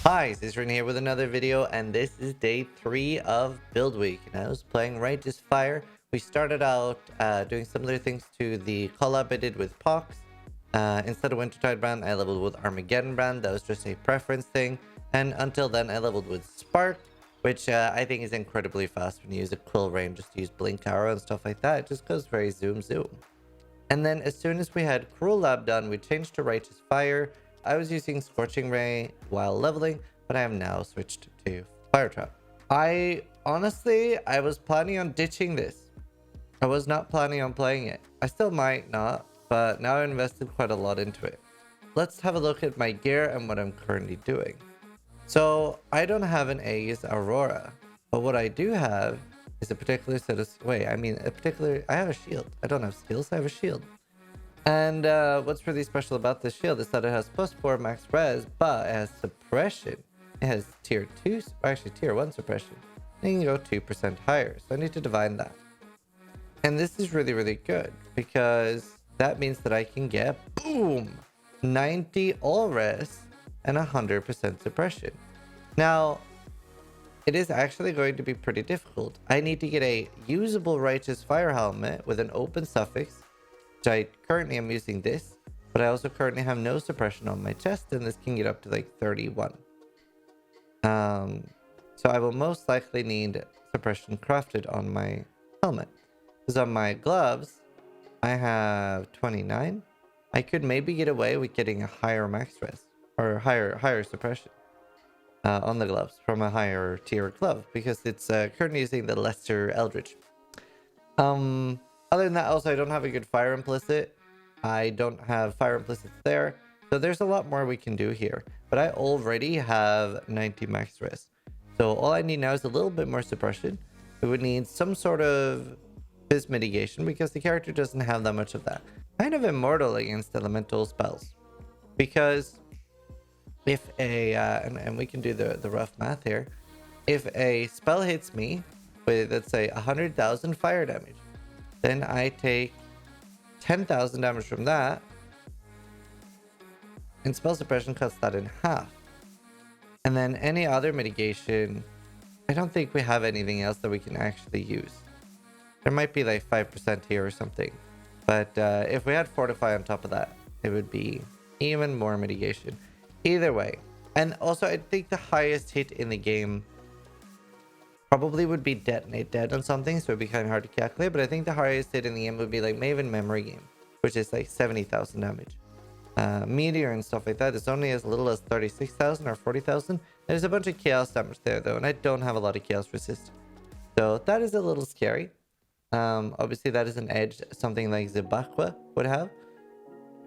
Hi, Zizaran here with another video, and this is day 3 of build week. And I was playing Righteous Fire. We started out doing similar things to the collab I did with Pohx. Instead of Wintertide brand, I leveled with Armageddon brand. That was just a preference thing. And until then, I leveled with Spark, which I think is incredibly fast when you use a Quill Rain. Just use Blink Arrow and stuff like that. It just goes very zoom. And then as soon as we had Cruel Lab done, we changed to Righteous Fire. I was using Scorching Ray while leveling, but I have now switched to Fire Trap. I was planning on ditching this. I was not planning on playing it. I still might not, but now I invested quite a lot into it. Let's have a look at my gear and what I'm currently doing. So I don't have an Aegis Aurora, but what I do have is a particular set of... I have a shield. I don't have skills, I have a shield. And what's really special about this shield is that it has +4 max res, but it has suppression. It has tier 2, actually tier 1 suppression. And you can go 2% higher, so I need to divine that. And this is really, really good, because that means that I can get, boom, 90 all res and 100% suppression. Now, it is actually going to be pretty difficult. I need to get a usable Righteous Fire helmet with an open suffix, which I currently am using this, but I also currently have no suppression on my chest, and this can get up to like 31. So I will most likely need suppression crafted on my helmet. Because on my gloves, I have 29. I could maybe get away with getting a higher max res, or higher suppression on the gloves from a higher tier glove, because it's currently using the lesser Eldritch. Other than that, also, I don't have a good fire implicit. I don't have fire implicits there. So there's a lot more we can do here. But I already have 90 max res. So all I need now is a little bit more suppression. We would need some sort of fizz mitigation, because the character doesn't have that much of that. Kind of immortal against elemental spells. Because if a... and we can do the rough math here. If a spell hits me with, let's say, 100,000 fire damage, then I take 10,000 damage from that, and spell suppression cuts that in half. And then any other mitigation, I don't think we have anything else that we can actually use. There might be like 5% here or something, but if we had Fortify on top of that, it would be even more mitigation. Either way. And also, I think the highest hit in the game probably would be Detonate Dead on something, so it'd be kind of hard to calculate, but I think the highest hit in the game would be like Maven Memory Game, which is like 70,000 damage. Meteor and stuff like that is only as little as 36,000 or 40,000. There's a bunch of chaos damage there though, and I don't have a lot of chaos resist. So that is a little scary. Obviously that is an edge something like Zibakwa would have.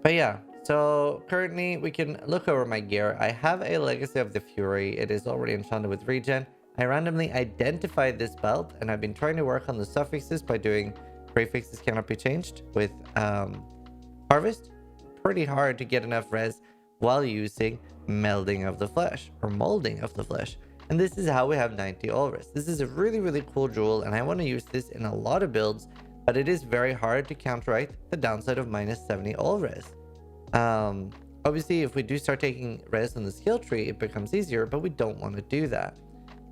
But yeah, so currently we can look over my gear. I have a Legacy of the Fury. It is already enchanted with regen. I randomly identified this belt, and I've been trying to work on the suffixes by doing prefixes cannot be changed with Harvest. Pretty hard to get enough res while using Melding of the Flesh, or Molding of the Flesh. And this is how we have 90 all res. This is a really, really cool jewel, and I want to use this in a lot of builds, but it is very hard to counteract the downside of -70 all res. Obviously, if we do start taking res on the skill tree, it becomes easier, but we don't want to do that.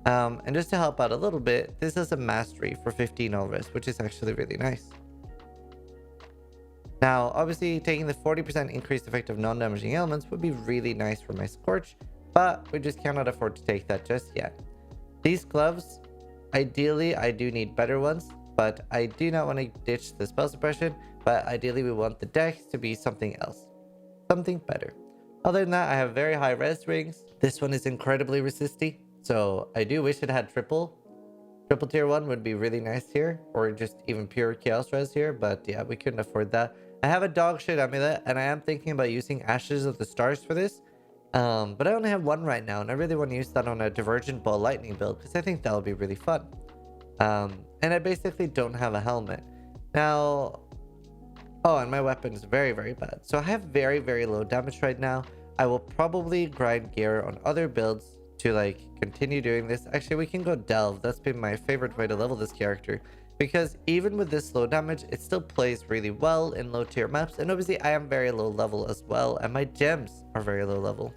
And just to help out a little bit, this is a mastery for 15 all res, which is actually really nice. Now, obviously, taking the 40% increased effect of non-damaging elements would be really nice for my Scorch, but we just cannot afford to take that just yet. These gloves, ideally, I do need better ones, but I do not want to ditch the spell suppression, but ideally we want the dex to be something else. Something better. Other than that, I have very high res rings. This one is incredibly resisty. So I do wish it had triple tier 1 would be really nice here, or just even pure chaos res here, but yeah, we couldn't afford that. I have a dog shit amulet, and I am thinking about using Ashes of the Stars for this, but I only have one right now, and I really want to use that on a Divergent Ball Lightning build, because I think that'll be really fun. And I basically don't have a helmet. Now, oh, and my weapon is very, very bad. So I have very, very low damage right now. I will probably grind gear on other builds to like continue doing this. Actually, we can go Delve. That's been my favorite way to level this character, because even with this low damage, it still plays really well in low tier maps. And obviously I am very low level as well, and my gems are very low level.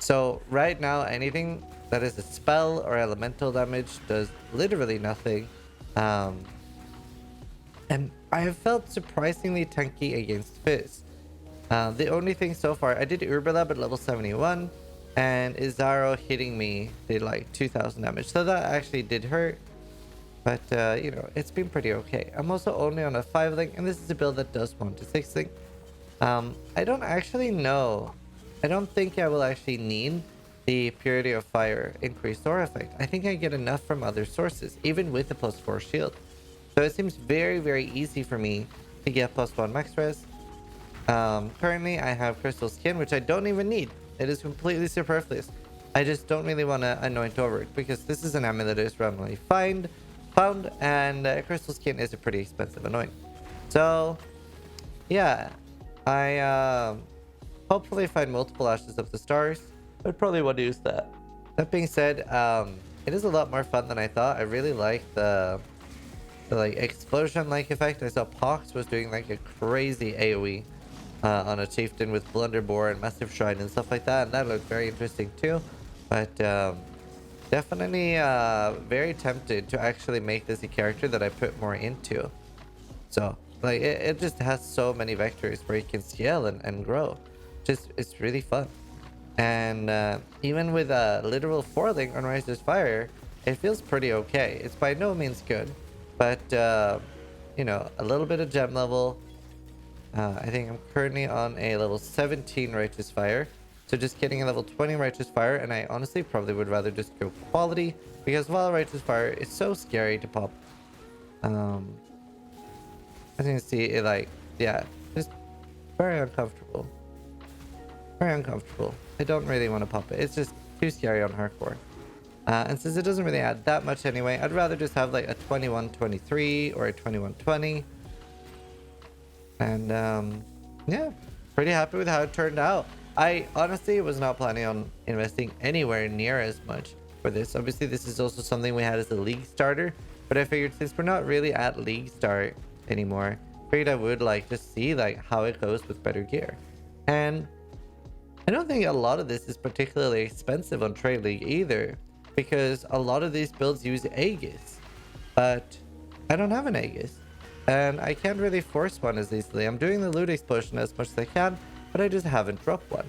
So right now, anything that is a spell or elemental damage does literally nothing. Um, and I have felt surprisingly tanky against Fizz. The only thing so far, I did Uberlab at level 71, and Izaro hitting me did like 2000 damage. So that actually did hurt, but you know, it's been pretty okay. I'm also only on a 5 link, and this is a build that does 1 to 6 link. I don't actually know. I don't think I will actually need the Purity of Fire increased aura effect. I think I get enough from other sources, even with the +4 shield. So it seems very, very easy for me to get +1 max res. Currently, I have Crystal Skin, which I don't even need. It is completely superfluous. I just don't really want to anoint over it, because this is an amulet that is randomly found, and Crystal Skin is a pretty expensive anoint. So, yeah, I hopefully find multiple Ashes of the Stars. I'd probably want to use that. That being said, it is a lot more fun than I thought. I really like the like explosion-like effect. I saw Pohx was doing like a crazy AoE on a chieftain with Blunderbore and Massive Shrine and stuff like that, and that looked very interesting too. But definitely very tempted to actually make this a character that I put more into. So like it just has so many vectors where you can scale and grow. Just it's really fun. And even with a literal 4 link on Righteous Fire, it feels pretty okay. It's by no means good, but you know, a little bit of gem level. I think I'm currently on a level 17 Righteous Fire, so just getting a level 20 Righteous Fire, and I honestly probably would rather just go quality, because while Righteous Fire is so scary to pop, as you can see, it like, yeah, just very uncomfortable. Very uncomfortable. I don't really want to pop it. It's just too scary on hardcore. And since it doesn't really add that much anyway, I'd rather just have like a 21-23 or a 21-20. And yeah, pretty happy with how it turned out. I honestly was not planning on investing anywhere near as much for this. Obviously, this is also something we had as a league starter, but I figured since we're not really at league start anymore, I figured I would like just see like how it goes with better gear. And I don't think a lot of this is particularly expensive on Trade League either, because a lot of these builds use Aegis, but I don't have an Aegis, and I can't really force one as easily. I'm doing the loot explosion as much as I can, but I just haven't dropped one.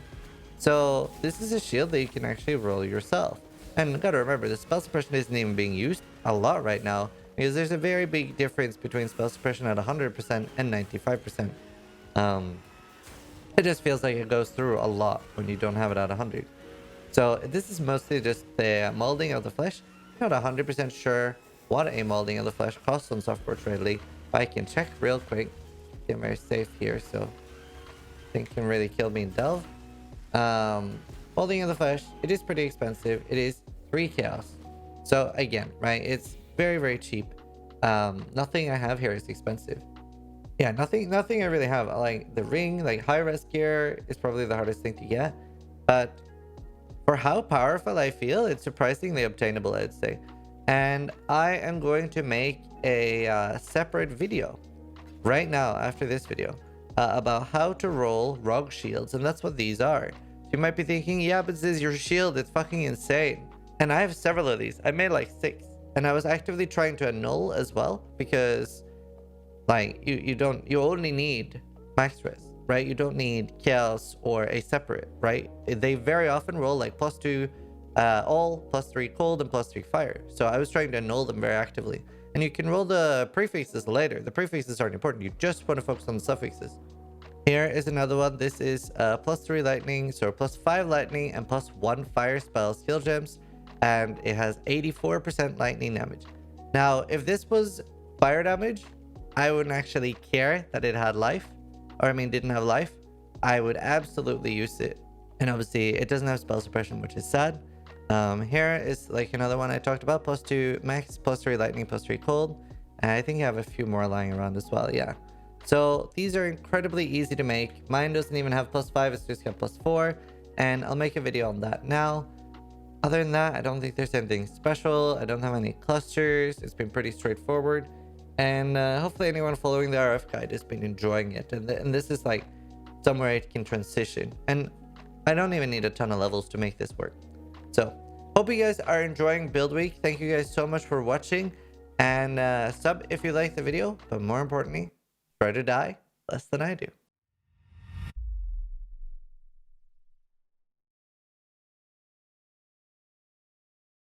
So this is a shield that you can actually roll yourself. And gotta remember, the spell suppression isn't even being used a lot right now, because there's a very big difference between spell suppression at 100% and 95%. It just feels like it goes through a lot when you don't have it at 100. So this is mostly just the molding of the flesh. I'm not 100% sure what a molding of the flesh costs on Software Trade League, but I can check real quick. I'm very safe here, so nothing can really kill me in Delve. Molding of the flesh, it is pretty expensive. It is 3 chaos. So again, right, it's very, very cheap. Nothing I have here is expensive. Yeah, nothing I really have. Like the ring, like high res gear is probably the hardest thing to get, but for how powerful I feel, it's surprisingly obtainable, I'd say. And I am going to make a separate video right now after this video about how to roll rogue shields, and that's what these are. You might be thinking, yeah, but this is your shield, it's fucking insane. And I have several of these. I made like 6, and I was actively trying to annul as well, because like you only need max res, right? You don't need chaos or a separate, right? They very often roll like +2 all, +3 cold, and +3 fire. So I was trying to annul them very actively. And you can roll the prefixes later. The prefixes aren't important. You just want to focus on the suffixes. Here is another one. This is +3 lightning, so +5 lightning and +1 fire spell skill gems, and it has 84% lightning damage. Now, if this was fire damage, I wouldn't actually care that it had life, or I mean didn't have life. I would absolutely use it. And obviously it doesn't have spell suppression, which is sad. Here is like another one I talked about, +2 max, +3 lightning, +3 cold, and I think I have a few more lying around as well. Yeah, so these are incredibly easy to make. Mine doesn't even have +5, it's just got +4, and I'll make a video on that now. Other than that, I don't think there's anything special. I don't have any clusters. It's been pretty straightforward. And hopefully anyone following the RF guide has been enjoying it. And this is like somewhere it can transition. And I don't even need a ton of levels to make this work. So, hope you guys are enjoying Build Week. Thank you guys so much for watching. And sub if you like the video. But more importantly, try to die less than I do.